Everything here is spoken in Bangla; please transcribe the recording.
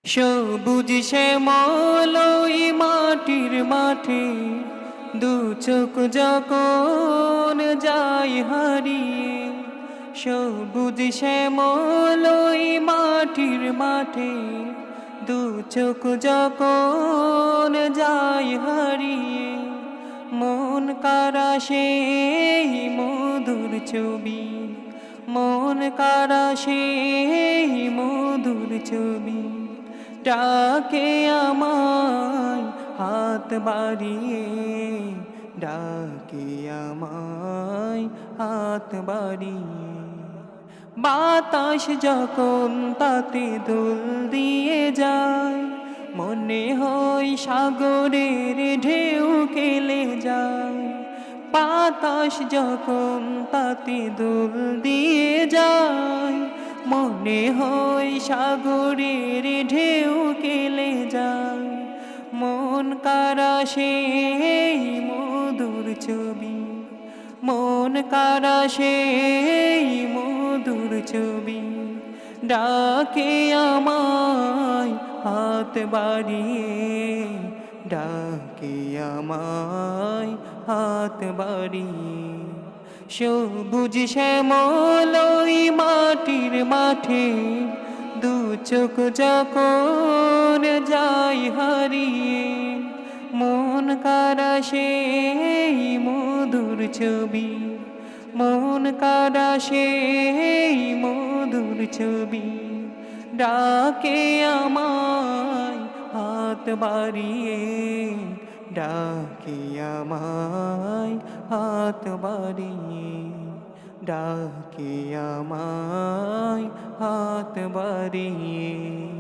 সবুজ শ্যামল ওই মাটির মাঠে দু চোখ যখন যায় হারিয়ে। সবুজ শ্যামল ওই মাটির মাঠে দু চোখ যখন যায় হারিয়ে। মন কারা সেই মধুর ছবি, মন কারা সেই মধুর ছবি। ডাকে আমায় হাত বাড়িয়ে, ডাকে আমায় হাত বাড়িয়ে। বাতাস যখন তাতে দোল দিয়ে যায়, মনে হয় সাগরের ঢেউ খেলে যায়। বাতাস যখন তাতে দোল দিয়ে যায়, মনে হয় সাগরের ঢেউ খেলে যায়। মন কারা সেই মধুর ছবি, মন কারা সেই মধুর ছবি। ডাকে আমায় হাত বাড়িয়ে, ডাকে আমায় হাত বাড়িয়ে। সবুজ শ্যামল ওই মাটির মাঠে দু চোখ যখন যায় হারিয়ে। মন কারা সেই মধুর ছবি, মন কারা সেই মধুর ছবি। ডাকে আমায় হাত বাড়িয়ে, ডাকে আমায় হাত বাড়িয়ে, ডাকে আমায় হাত বাড়িয়ে।